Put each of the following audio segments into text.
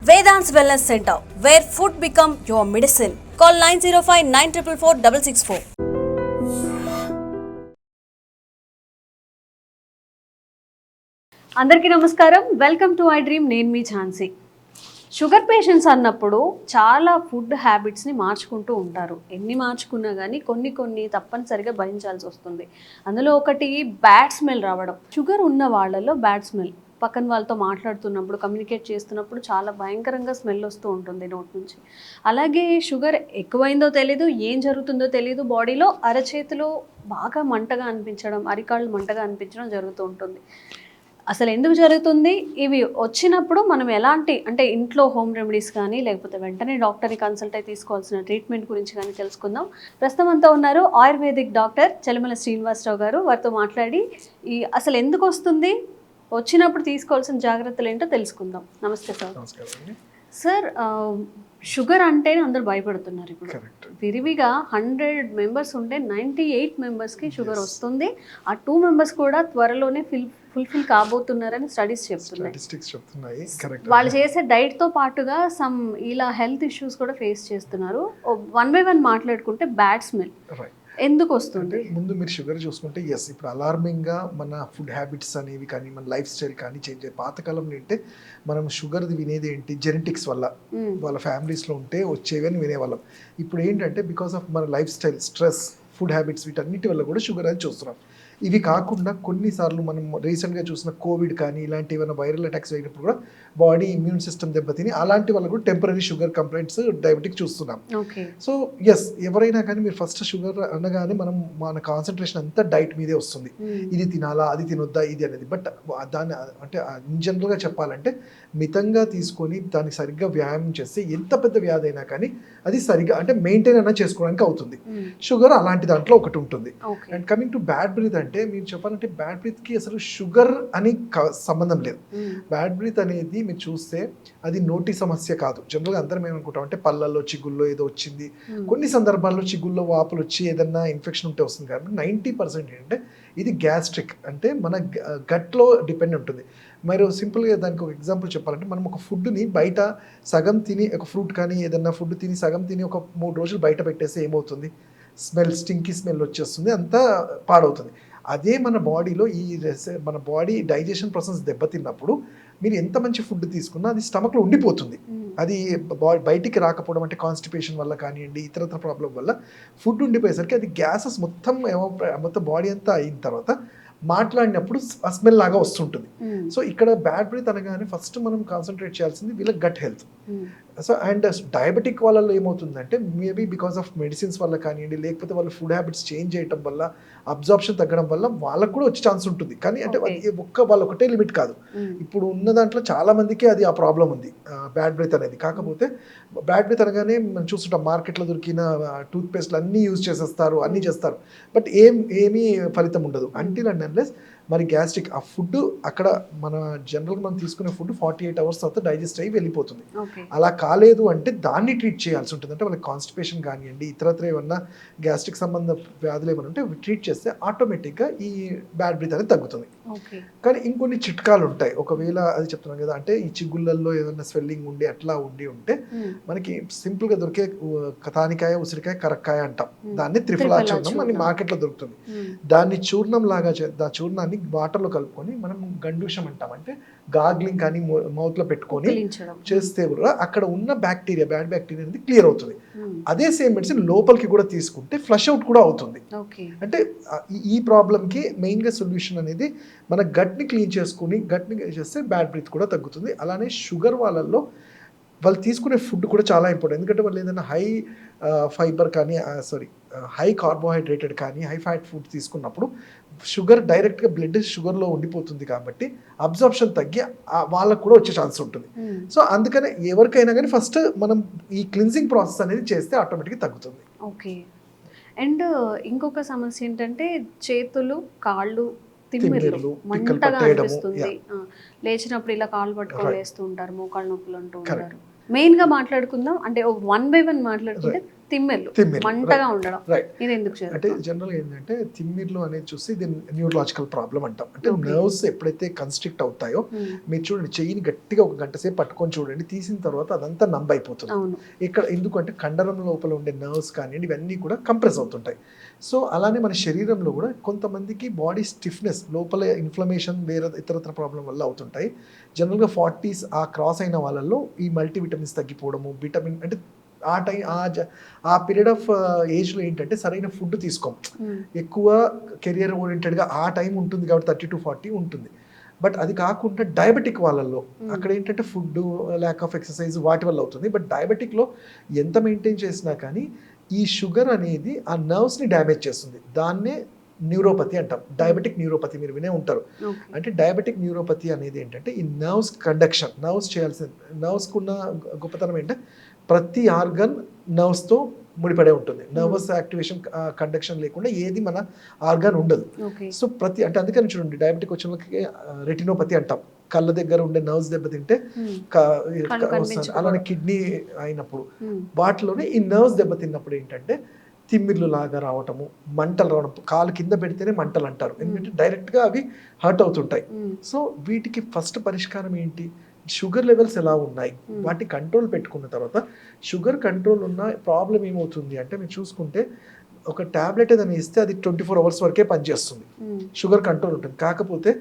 Vedant's Wellness Center, where food become your medicine. Call 905-944-664. అందరికీ నమస్కారం, welcome to I dream. నేను మీ Jhansi. Sugar patients అన్నప్పుడు చాలా ఫుడ్ హ్యాబిట్స్ని మార్చుకుంటూ ఉంటారు. ఎన్ని మార్చుకున్నా కానీ కొన్ని తప్పనిసరిగా భరించాల్సి వస్తుంది. అందులో ఒకటి బ్యాడ్ స్మెల్ రావడం. షుగర్ ఉన్న వాళ్ళలో బ్యాడ్ స్మెల్, పక్కన వాళ్ళతో మాట్లాడుతున్నప్పుడు, కమ్యూనికేట్ చేస్తున్నప్పుడు చాలా భయంకరంగా స్మెల్ వస్తూ ఉంటుంది నోట్ నుంచి. అలాగే షుగర్ ఎక్కువైందో తెలీదు, ఏం జరుగుతుందో తెలీదు, బాడీలో అరచేతిలో బాగా మంటగా అనిపించడం, అరికాళ్ళు మంటగా అనిపించడం జరుగుతూ ఉంటుంది. అసలు ఎందుకు జరుగుతుంది? ఇవి వచ్చినప్పుడు మనం ఎలాంటి, అంటే ఇంట్లో హోమ్ రెమెడీస్ కానీ లేకపోతే వెంటనే డాక్టర్ని కన్సల్ట్ అయి తీసుకోవాల్సిన ట్రీట్మెంట్ గురించి కానీ తెలుసుకుందాం. ప్రస్తుతం అంతా ఉన్నారు ఆయుర్వేదిక్ డాక్టర్ చెలిమల శ్రీనివాసరావు గారు. వారితో మాట్లాడి అసలు ఎందుకు వస్తుంది, వచ్చినప్పుడు తీసుకోవాల్సిన జాగ్రత్తలు ఏంటో తెలుసుకుందాం. నమస్తే సార్. సార్, షుగర్ అంటేనే అందరూ భయపడుతున్నారు ఇప్పుడు. విరివిగా 100 మెంబర్స్ ఉంటే 98 మెంబర్స్కి షుగర్ వస్తుంది. ఆ 2 మెంబర్స్ కూడా త్వరలోనే ఫుల్ఫిల్ కాబోతున్నారని స్టడీస్ చెప్తున్నాయి. వాళ్ళు చేసే డైట్తో పాటుగా సమ్ ఇలా హెల్త్ ఇష్యూస్ కూడా ఫేస్ చేస్తున్నారు. 1 by 1 మాట్లాడుకుంటే బ్యాడ్ స్మెల్ ఎందుకు వస్తుంది? ముందు మీరు షుగర్ చూసుకుంటే ఎస్, ఇప్పుడు అలార్మింగ్గా మన ఫుడ్ హ్యాబిట్స్ అనేవి కానీ మన లైఫ్ స్టైల్ కానీ చేంజ్ అయ్యి, పాతకాలంలో ఏంటంటే మనం షుగర్ది వినేది ఏంటి, జెనెటిక్స్ వల్ల వాళ్ళ ఫ్యామిలీస్లో ఉంటే వచ్చేవి అని వినేవాళ్ళం. ఇప్పుడు ఏంటంటే బికాస్ ఆఫ్ మన life style, stress, food habits, వీటన్నిటి వల్ల కూడా షుగర్ అని చూస్తున్నాం. ఇవి కాకుండా కొన్నిసార్లు మనం రీసెంట్గా చూసిన కోవిడ్ కానీ ఇలాంటి ఏమైనా వైరల్ అటాక్స్ అయినప్పుడు కూడా బాడీ ఇమ్యూన్ సిస్టమ్ దెబ్బతిని అలాంటి వాళ్ళు కూడా టెంపరీ షుగర్ కంప్లైంట్స్, డయాబెటిక్ చూస్తున్నాం. సో ఎస్, ఎవరైనా కానీ మీరు ఫస్ట్ షుగర్ అనగానే మన కాన్సన్ట్రేషన్ అంతా డైట్ మీదే వస్తుంది. ఇది తినాలా, అది తినొద్దా, ఇది అనేది. బట్ దాన్ని అంటే ఇన్ జనరల్గా చెప్పాలంటే మితంగా తీసుకొని దానికి సరిగ్గా వ్యాయామం చేస్తే ఎంత పెద్ద వ్యాధి అయినా కానీ అది సరిగ్గా అంటే మెయింటైన్ అయినా చేసుకోవడానికి అవుతుంది. షుగర్ అలాంటి దాంట్లో ఒకటి ఉంటుంది. And coming to bad breath, అంటే మీరు చెప్పాలంటే బ్యాడ్ బ్రీత్కి అసలు షుగర్ అని సంబంధం లేదు. బ్యాడ్ బ్రీత్ అనేది మీరు చూస్తే అది నోటి సమస్య కాదు. జనరల్గా అందరం ఏమనుకుంటాం అంటే పళ్ళల్లో, చిగుల్లో ఏదో వచ్చింది. కొన్ని సందర్భాల్లో చిగుల్లో వాపులు వచ్చి ఏదన్నా ఇన్ఫెక్షన్ ఉంటే వస్తుంది. కాబట్టి 90% ఏంటంటే ఇది గ్యాస్ట్రిక్, అంటే మన గట్లో డిపెండ్ ఉంటుంది. మరి సింపుల్గా దానికి ఒక ఎగ్జాంపుల్ చెప్పాలంటే, మనం ఒక ఫుడ్ని బయట సగం తిని, ఒక ఫ్రూట్ కానీ ఏదన్నా ఫుడ్ తిని సగం తిని ఒక 3 రోజులు బయట పెట్టేస్తే ఏమవుతుంది? స్మెల్, స్టింకీ స్మెల్ వచ్చేస్తుంది, అంతా పాడవుతుంది. అదే మన బాడీలో మన బాడీ డైజెషన్ ప్రాసెస్ దెబ్బతిన్నప్పుడు మీరు ఎంత మంచి ఫుడ్ తీసుకున్నా అది స్టమక్లో ఉండిపోతుంది. అది బయటికి రాకపోవడం, అంటే కాన్స్టిపేషన్ వల్ల కానివ్వండి, ఇతరత్ర ప్రాబ్లం వల్ల ఫుడ్ ఉండిపోయేసరికి అది గ్యాసెస్ మొత్తం బాడీ అంతా అయిన తర్వాత మాట్లాడినప్పుడు ఆ స్మెల్ లాగా వస్తుంటుంది. సో ఇక్కడ బ్యాడ్ బ్రీత్ అనగానే ఫస్ట్ మనం కాన్సన్ట్రేట్ చేయాల్సింది వీళ్ళ gut health. So and diabetic వాళ్ళలో ఏమవుతుందంటే మేబీ బికాస్ ఆఫ్ మెడిసిన్స్ వల్ల కానివ్వండి, లేకపోతే వాళ్ళ ఫుడ్ హ్యాబిట్స్ చేంజ్ చేయడం వల్ల, అబ్జార్ప్షన్ తగ్గడం వల్ల వాళ్ళకు కూడా వచ్చే ఛాన్స్ ఉంటుంది. కానీ అంటే వాళ్ళు ఒకటే లిమిట్ కాదు. ఇప్పుడు ఉన్న దాంట్లో చాలా మందికి అది ఆ ప్రాబ్లం ఉంది, బ్యాడ్ బ్రీత్ అనేది. కాకపోతే బ్యాడ్ బ్రీత్ అనగానే మనం చూస్తుంటాం మార్కెట్లో దొరికిన టూత్ పేస్ట్లు అన్నీ యూజ్ చేసేస్తారు, అన్నీ చేస్తారు. బట్ ఏమీ ఫలితం ఉండదు అంటిల్ అండ్ అన్లెస్ మరి గ్యాస్ట్రిక్ ఆ ఫుడ్ అక్కడ మన జనరల్గా మనం తీసుకునే ఫుడ్ 48 hours తర్వాత డైజెస్ట్ అయ్యి వెళ్ళిపోతుంది. అలా కాలేదు అంటే దాన్ని ట్రీట్ చేయాల్సి ఉంటుంది. అంటే వాళ్ళకి కాన్స్టిపేషన్ కానివ్వండి, ఇతరత్ర ఏమన్నా గ్యాస్ట్రిక్ సంబంధ వ్యాధులు ఏమైనా ఉంటే ట్రీట్ చేస్తే ఆటోమేటిక్గా ఈ బ్యాడ్ బ్రీత్ అనేది తగ్గుతుంది. కానీ ఇంకొన్ని చిట్కాలు ఉంటాయి. ఒకవేళ అది చెప్తున్నాను కదా, అంటే ఈ చిగుళ్ళల్లో ఏదైనా స్వెల్లింగ్ ఉండి అట్లా ఉంటే మనకి సింపుల్గా దొరికే తానికాయ, ఉసిరికాయ, కరక్కాయ అంటాం. దాన్ని త్రిఫలా చూర్ణం మన మార్కెట్లో దొరుకుతుంది. దాన్ని చూర్ణం లాగా చూర్ణాన్ని వాటర్లో కలుపుకొని మనం గండూషం అంటాం, అంటే గాగ్లింగ్ కానీ మౌత్లో పెట్టుకొని చేస్తే కూడా అక్కడ ఉన్న బ్యాక్టీరియా, బ్యాడ్ బ్యాక్టీరియా అనేది క్లియర్ అవుతుంది. అదే సేమ్ మెడిసిన్ లోపలికి కూడా తీసుకుంటే ఫ్లష్ అవుట్ కూడా అవుతుంది. అంటే ఈ ప్రాబ్లంకి మెయిన్గా సొల్యూషన్ అనేది మన గట్ని క్లీన్ చేస్తే బ్యాడ్ బ్రీత్ కూడా తగ్గుతుంది. అలానే షుగర్ వాళ్ళల్లో వాళ్ళు తీసుకునే ఫుడ్ కూడా చాలా ఇంపార్టెంట్. ఎందుకంటే వాళ్ళు ఏదైనా హై ఫైబర్ కానీ హై కార్బోహైడ్రేటెడ్ కానీ హై ఫ్యాట్ ఫుడ్ తీసుకున్నప్పుడు షుగర్ డైరెక్ట్గా బ్లడ్ షుగర్లో ఉండిపోతుంది. కాబట్టి అబ్జార్ప్షన్ తగ్గి వాళ్ళకు కూడా వచ్చే ఛాన్స్ ఉంటుంది. సో అందుకనే ఎవరికైనా కానీ ఫస్ట్ మనం ఈ క్లిన్జింగ్ ప్రాసెస్ అనేది చేస్తే ఆటోమేటిక్గా తగ్గుతుంది. ఓకే. అండ్ ఇంకొక సమస్య ఏంటంటే చేతులు, కాళ్ళు తిమ్మిర్లు, మంటగా అనిపిస్తుంది. లేచినప్పుడు ఇలా కాళ్ళు పట్టుకొని లేస్తూ ఉంటారు, మోకాళ్ళ నొప్పులు అంటూ ఉంటారు. మెయిన్గా మాట్లాడుకుందాం, అంటే 1 by 1 మాట్లాడుకుంటే తిమ్మెర్లు తిమ్మిర్లు, మంటగా ఉండడం, రైట్. ఇది ఎందుకు అంటే జరుగుతుంది? జనరల్గా ఏంటంటే తిమ్మిర్లు అనేది చూసి ఇది న్యూరలాజికల్ ప్రాబ్లం అంటాం. అంటే Okay. నర్వ్స్ ఎప్పుడైతే కన్స్ట్రిక్ట్ అవుతాయో Hmm. మీరు చూడండి, చెయ్యిని గట్టిగా ఒక గంట సేపు పట్టుకొని చూడండి, తీసిన తర్వాత అదంతా నంబ్ అయిపోతుంది. అవును. ఇక్కడ ఎందుకంటే కండరం లోపల ఉండే నర్వ్స్ కానివ్వండి ఇవన్నీ కూడా కంప్రెస్ అవుతుంటాయి. సో అలానే మన శరీరంలో కూడా కొంతమందికి బాడీ స్టిఫ్నెస్ లోపల ఇన్ఫ్లమేషన్ వేరే ఇతరత్ర ప్రాబ్లం వల్ల అవుతుంటాయి. జనరల్గా 40s ఆ క్రాస్ అయిన వాళ్ళల్లో ఈ మల్టీవిటమిన్స్ తగ్గిపోవడము, విటమిన్ అంటే ఆ టైం ఆ పీరియడ్ ఆఫ్ ఏజ్లో ఏంటంటే సరైన ఫుడ్ తీసుకోం, Hmm. ఎక్కువ కెరియర్ ఓరియంటెడ్గా ఆ టైం ఉంటుంది కాబట్టి 30 to 40 ఉంటుంది. బట్ అది కాకుండా డయాబెటిక్ వాళ్ళల్లో అక్కడ ఏంటంటే ఫుడ్, ల్యాక్ ఆఫ్ ఎక్సర్సైజ్ వాటి వల్ల అవుతుంది. బట్ డయాబెటిక్లో ఎంత మెయింటైన్ చేసినా కానీ ఈ షుగర్ అనేది ఆ నర్వ్స్ని డ్యామేజ్ చేస్తుంది. దాన్నే న్యూరోపతి అంటాం, డయాబెటిక్ న్యూరోపతి మీరు వినే ఉంటారు. Okay. అంటే డయాబెటిక్ న్యూరోపతి అనేది ఏంటంటే ఈ నర్వ్స్ కండక్షన్, నర్వ్స్ చేయాల్సిన, నర్వ్స్కి ఉన్న గొప్పతనం ఏంటంటే ప్రతి ఆర్గన్ నర్వ్స్తో ముడిపడే ఉంటుంది. నర్వస్ యాక్టివేషన్ కండక్షన్ లేకుండా ఏది మన ఆర్గాన్ ఉండదు. Okay. సో ప్రతి అంటే అందుకని చూడండి డయాబెటిక్ వచ్చిన వాళ్ళకి రెటినోపతి అంటాం, కళ్ళ దగ్గర ఉండే నర్వ్స్ దెబ్బతింటే Hmm. వస్తుంది. కనిపించకపోవడం. అలానే కిడ్నీ అయినప్పుడు Hmm. వాటిలోనే ఈ నర్వ్స్ దెబ్బతిన్నప్పుడు ఏంటంటే తిమ్మిర్లు లాగా రావటము, మంటలు రావడం, కాలు కింద పెడితేనే మంటలు అంటారు, ఎందుకంటే డైరెక్ట్గా అవి హర్ట్ అవుతుంటాయి. Hmm. సో వీటికి ఫస్ట్ పరిష్కారం ఏంటి? షుగర్ లెవెల్స్ ఎలా ఉన్నాయి వాటి కంట్రోల్ పెట్టుకున్న తర్వాత, షుగర్ కంట్రోల్ ఉన్న ప్రాబ్లం ఏమవుతుంది అంటే మీరు చూసుకుంటే ఒక ట్యాబ్లెట్ ఏదైనా ఇస్తే అది 24 hours వరకే పనిచేస్తుంది, Hmm. షుగర్ కంట్రోల్ ఉంటుంది. కాకపోతే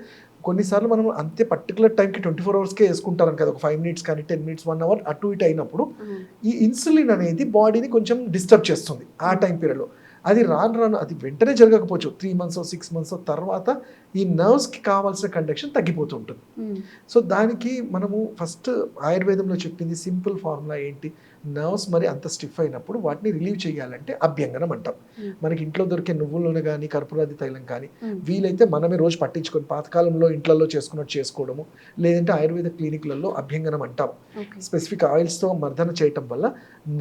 కొన్నిసార్లు మనం అంతే పర్టికులర్ టైంకి 24 hours వేసుకుంటారు కదా, ఒక 5 minutes కానీ 10 minutes 1 hour అటు ఇటు అయినప్పుడు Hmm. ఈ ఇన్సులిన్ అనేది బాడీని కొంచెం డిస్టర్బ్ చేస్తుంది ఆ టైం పీరియడ్లో. అది రాను అది వెంటనే జరగకపోవచ్చు, 3 months 6 months తర్వాత ఈ నర్వ్స్కి కావాల్సిన కండక్షన్ తగ్గిపోతూ ఉంటుంది. Hmm. సో దానికి మనము ఫస్ట్ ఆయుర్వేదంలో చెప్పింది సింపుల్ ఫార్ములా ఏంటి, నర్వ్స్ మరి అంత స్టిఫ్ అయినప్పుడు వాటిని రిలీవ్ చేయాలంటే అభ్యంగనం అంటాం. మనకి ఇంట్లో దొరికే నువ్వుల నూనె కానీ కర్పూరాది తైలం కానీ వీలైతే మనమే రోజు పట్టించుకొని పాతకాలంలో ఇంట్లలో చేసుకున్నట్టు చేసుకోవడము, లేదంటే ఆయుర్వేద క్లినిక్లలో అభ్యంగనం అంటాం. Okay. స్పెసిఫిక్ ఆయిల్స్తో మర్దన చేయటం వల్ల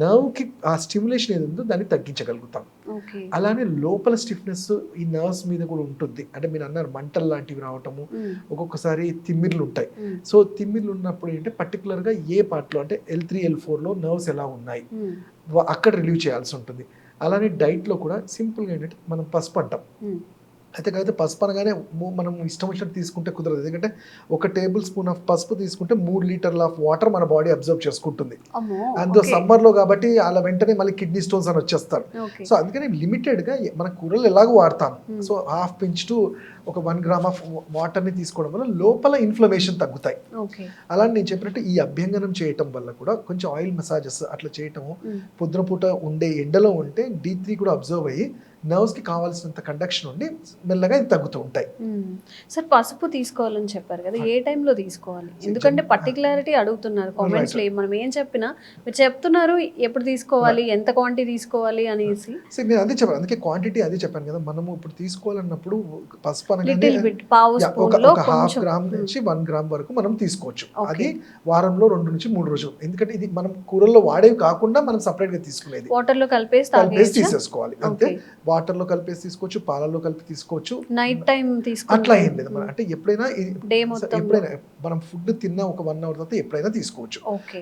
నర్వ్కి ఆ స్టిమ్యులేషన్ ఏది ఉందో దాన్ని తగ్గించగలుగుతాం. Okay. అలానే లోపల స్టిఫ్నెస్ ఈ నర్వ్స్ మీద కూడా ఉంటుంది. అంటే మీరు అన్నారు మంటలు లాంటివి రావటము, Hmm. ఒక్కొక్కసారి తిమ్మిర్లు ఉంటాయి. Hmm. సో తిమ్మిర్లు ఉన్నప్పుడు ఏంటంటే పర్టికులర్గా ఏ పార్ట్లో అంటే L3 L4లో నర్వ్స్ ఎలా ఉన్నాయి Hmm. అక్కడ రిలీవ్ చేయాల్సి ఉంటుంది. అలానే డైట్లో కూడా సింపుల్గా ఏంటంటే మనం పసుపు అంటాం, Hmm. అయితే కాకపోతే పసుపు అనగానే మనం ఇష్టం వచ్చినట్టు తీసుకుంటే కుదరదు. ఎందుకంటే 1 tablespoon ఆఫ్ పసుపు తీసుకుంటే 3 లీటర్ల ఆఫ్ వాటర్ మన బాడీ అబ్జర్వ్ చేసుకుంటుంది. అమ్మో. అందులో Okay. సమ్మర్లో కాబట్టి అలా వెంటనే మళ్ళీ కిడ్నీ స్టోన్స్ అని వచ్చేస్తారు. Okay. సో అందుకని లిమిటెడ్గా మన కూరలు ఎలాగో వాడతాం. Hmm. సో ½ pinch టు ఒక 1 gram ఆఫ్ వాటర్ని తీసుకోవడం వల్ల లోపల ఇన్ఫ్లమేషన్ తగ్గుతాయి. Okay. అలా నేను చెప్పినట్టు ఈ అభ్యంగనం చేయటం వల్ల కూడా కొంచెం ఆయిల్ మసాజెస్ అట్లా చేయటము, Hmm. పొద్దున పూట ఉండే ఎండలో ఉంటే D3 కూడా అబ్జర్వ్ అయ్యి నర్వ్స్కి కావాల్సినంత కండక్షన్ ఉండి మెల్లగా ఇది తగ్గుతూ ఉంటాయి. సార్ పసుపు తీసుకోవాలని చెప్పారు కదా, ఏ టైంలో తీసుకోవాలి? ఎందుకంటే పర్టికులారిటీ అడుగుతున్నారు కామెంట్స్ లో, మనం ఏం చెప్పినా మీరు చెప్తున్నారు ఎప్పుడు తీసుకోవాలి, ఎంత క్వాంటిటీ తీసుకోవాలి అనేసి. సో నేను అదే చెప్పాను, అందుకే క్వాంటిటీ అదే చెప్పాను కదా. మనము ఇప్పుడు తీసుకోవాలన్నప్పుడు పసుపు అనగానే లిటిల్ బిట్, పావు ఒక స్పూన్ లో ½ కొంచెం. గ్రామ్ నుంచి 1 gram వరకు మనం తీసుకోవచ్చు. Okay. అది వారంలో 2 నుంచి 3 రోజులు. ఎందుకంటే ఇది మనం కూరల్లో వాడేవి కాకుండా మనం సపరేట్ గా తీసుకునేది. వాటర్ లో కలిపేసి కలిపేసి తాగేయచ్చా? తీసేసుకోవాలి అంతే. Okay. వాటర్ లో కలిపేసి తీసుకోవచ్చు, పాలలో కలిపి తీసుకోవచ్చు. నైట్ టైం అట్లా తీసుకుంటే ఏం లేదు మన అంటే ఎప్పుడైనా డే మొత్తం. ఎప్పుడైనా మనం ఫుడ్ తిన్న ఒక 1 hour తర్వాత ఎప్పుడైనా తీసుకోవచ్చు. ఓకే.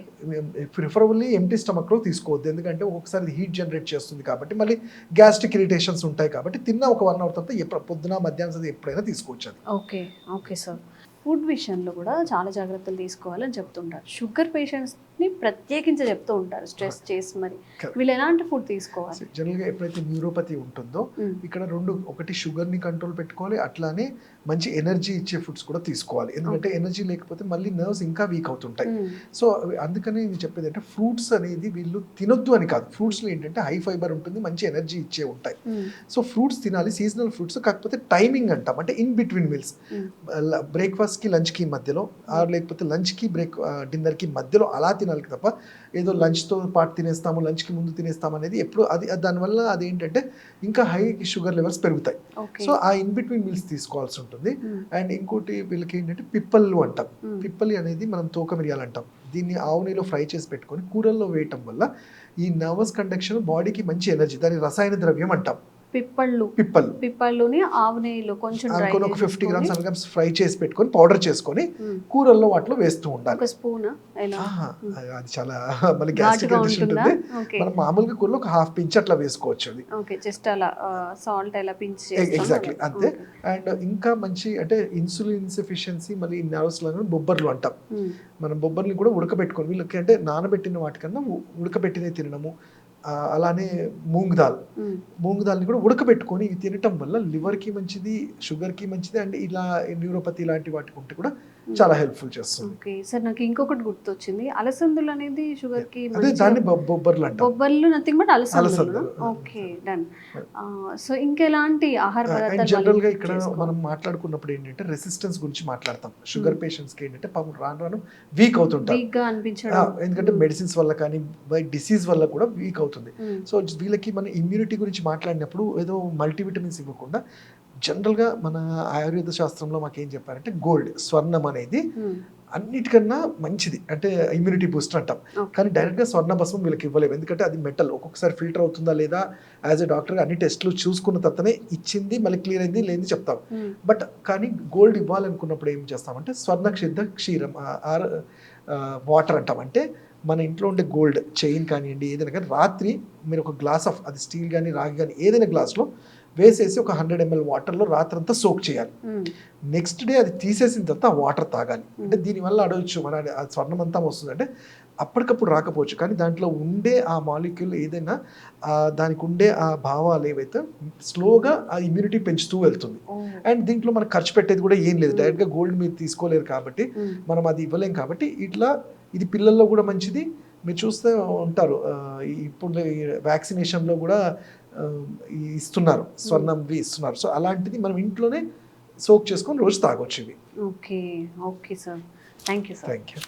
ప్రిఫరబుల్లీ ఎంటీ స్టమక్ లో తీసుకోవద్దు, ఎందుకంటే ఒక్కొక్కసారి హీట్ జనరేట్ చేస్తుంది కాబట్టి మళ్ళీ గ్యాస్ట్రిక్ ఇరిటేషన్స్ ఉంటాయి కాబట్టి తిన్న ఒక 1 hour తర్వాత పొద్దున మధ్యాహ్నం ఎప్పుడైనా తీసుకోవచ్చు అది. ఓకే. Okay sir. ఫుడ్ విషయంలో కూడా చాలా జాగ్రత్తలు తీసుకోవాలని చెప్తుంటారు. షుగర్ పేషెంట్స్ని ప్రత్యేకించి చెప్తూ ఉంటారు, స్ట్రెస్ చేసి మరి. Correct. వీళ్ళు ఎలాంటి ఫుడ్ తీసుకోవాలి? జనరల్గా ఎప్పుడైతే న్యూరోపతి ఉంటుందో ఇక్కడ 2, ఒకటి షుగర్ని కంట్రోల్ పెట్టుకోవాలి, అట్లానే మంచి ఎనర్జీ ఇచ్చే ఫుడ్స్ కూడా తీసుకోవాలి. ఎందుకంటే ఎనర్జీ లేకపోతే మళ్ళీ నర్వ్స్ ఇంకా వీక్ అవుతుంటాయి. సో అందుకని నేను చెప్పేది అంటే ఫ్రూట్స్ అనేది వీళ్ళు తినొద్దు అని కాదు, ఫ్రూట్స్లో ఏంటంటే హై ఫైబర్ ఉంటుంది, మంచి ఎనర్జీ ఇచ్చే ఉంటాయి. సో ఫ్రూట్స్ తినాలి, సీజనల్ ఫ్రూట్స్. కాకపోతే టైమింగ్ అంటాం, అంటే ఇన్ బిట్వీన్ మీల్స్, బ్రేక్ఫాస్ట్కి లంచ్కి మధ్యలో, లేకపోతే లంచ్కి డిన్నర్కి మధ్యలో అలా తినాలి తప్ప ఏదో లంచ్తో పాటు తినేస్తాము, లంచ్కి ముందు తినేస్తాము అనేది ఎప్పుడు అది దానివల్ల అదేంటంటే ఇంకా హై షుగర్ లెవెల్స్ పెరుగుతాయి. సో ఆ ఇన్ బిట్వీన్ మీల్స్ తీసుకోవాల్సి ఉంటుంది. అండ్ ఇంకోటి వీళ్ళకి ఏంటంటే పిప్పళ్ళు అంటాం, పిప్పలి అనేది మనం తోక మిరియాలు అంటాం. దీన్ని ఆవు నెయ్యిలో ఫ్రై చేసి పెట్టుకొని కూరల్లో వేయటం వల్ల ఈ నర్వస్ కండక్షన్ బాడీకి మంచి ఎనర్జీ, దాని రసాయన ద్రవ్యం అంటాం. పిప్పళ్ళుని ఆవు నెయ్యిలో కొంచెం డ్రై అనుకొని ఒక 50 గ్రామ్స్ 100 గ్రామ్స్ ఫ్రై చేసి పెట్టుకొని పౌడర్ చేసుకొని కూరల్లో వాటిలో వేస్తూ ఉండాలి. ఒక స్పూన్ అది చాలా మళ్ళీ గ్యాస్ట్రిక్ ఉంటుంది. మనం మామూలుగా కూరలో ఒక హాఫ్ పించ్ అట్లా వేసుకోవచ్చు. అది ఓకే, జస్ట్ అలా సాల్ట్ అలా పించ్ ఎగ్జాక్ట్లీ అంతే. అండ్ ఇంకా మంచి అంటే ఇన్సులిన్ ఇన్సఫిషియన్సీ మళ్ళీ నర్వ్స్ లో బొబ్బర్లు అంటాం. మనం బొబ్బర్ని కూడా ఉడకబెట్టుకొని వీళ్ళకి అంటే నానబెట్టిన వాటికన్నా ఉడకబెట్టినవి తినడము, అలానే మూంగ్ దాల్ని కూడా ఉడకబెట్టుకొని ఇవి తినటం వల్ల లివర్కి మంచిది, షుగర్కి మంచిది, అండ్ ఇలా న్యూరోపతి ఇలాంటి వాటికి ఉంటే కూడా చాలా హెల్ప్ఫుల్ చేస్తుంది. ఓకే సార్, నాకు ఇంకొకటి గుర్తొచ్చింది, అలసందులు అనేది షుగర్ కి అదే దాన్ని బొబ్బర్లు అంటాం. బొబ్బర్లు నథింగ్ బట్ అలసందులు. Okay done. సో ఇంకెలాంటి ఆహార పదార్థాలు జనరల్ గా ఇక్కడ మనం మాట్లాడుకున్నప్పుడు ఏంటంటే రెసిస్టెన్స్ గురించి మాట్లాడతాం. షుగర్ పేషెంట్స్ కి ఏంటంటే పాపం రాను వీక్ అవుతుంటారు, వీక్ గా అనిపించడం, ఎందుకంటే మెడిసిన్స్ వల్ల కానీ బై డిసీజ్ వల్ల కూడా వీక్ అవుతుంది. సో వీళ్ళకి మన ఇమ్యూనిటీ గురించి మాట్లాడినప్పుడు ఏదో మల్టీవిటమిన్స్ ఇవ్వకుండా జనరల్గా మన ఆయుర్వేద శాస్త్రంలో మాకేం చెప్పారంటే గోల్డ్, స్వర్ణం అనేది అన్నిటికన్నా మంచిది, అంటే ఇమ్యూనిటీ బూస్టర్ అంటాం. కానీ డైరెక్ట్గా స్వర్ణ భస్మం వీళ్ళకి ఇవ్వలేము, ఎందుకంటే అది మెటల్, ఒక్కొక్కసారి ఫిల్టర్ అవుతుందా లేదా యాజ్ ఎ డాక్టర్గా అన్ని టెస్ట్లు చూసుకున్న తర్వాతనే ఇచ్చింది మళ్ళీ క్లియర్ అయింది లేని చెప్తాం. బట్ కానీ గోల్డ్ ఇవ్వాలనుకున్నప్పుడు ఏం చేస్తామంటే స్వర్ణ క్షీరం వాటర్ అంటాం. అంటే మన ఇంట్లో ఉండే గోల్డ్ చైన్ కానివ్వండి ఏదైనా కానీ రాత్రి మీరు ఒక గ్లాస్ ఆఫ్, అది స్టీల్ కానీ రాగి కానీ ఏదైనా గ్లాస్లో వేసేసి ఒక 100 ml వాటర్లో రాత్రంతా సోక్ చేయాలి. నెక్స్ట్ డే అది తీసేసిన తర్వాత ఆ వాటర్ తాగాలి. అంటే దీనివల్ల అడగచ్చు మన స్వర్ణం అంతా వస్తుంది అంటే అప్పటికప్పుడు రాకపోవచ్చు, కానీ దాంట్లో ఉండే ఆ మాలిక్యూల్ ఏదైనా దానికి ఉండే ఆ భావాలు ఏవైతే స్లోగా ఆ ఇమ్యూనిటీ పెంచుతూ వెళ్తుంది. అండ్ దీంట్లో మనకు ఖర్చు పెట్టేది కూడా ఏం లేదు, డైరెక్ట్గా గోల్డ్ మీరు తీసుకోలేరు కాబట్టి మనం అది ఇవ్వలేం. కాబట్టి ఇట్లా ఇది పిల్లల్లో కూడా మంచిది. మీరు చూస్తే ఉంటారు ఇప్పుడు వ్యాక్సినేషన్లో కూడా ఇస్తున్నారు, స్వర్ణంవి ఇస్తున్నారు. సో అలాంటిది మనం ఇంట్లోనే సోక్ చేసుకొని రోజు తాగొచ్చు ఇవి. Okay okay sir, thank you sir. Thank you.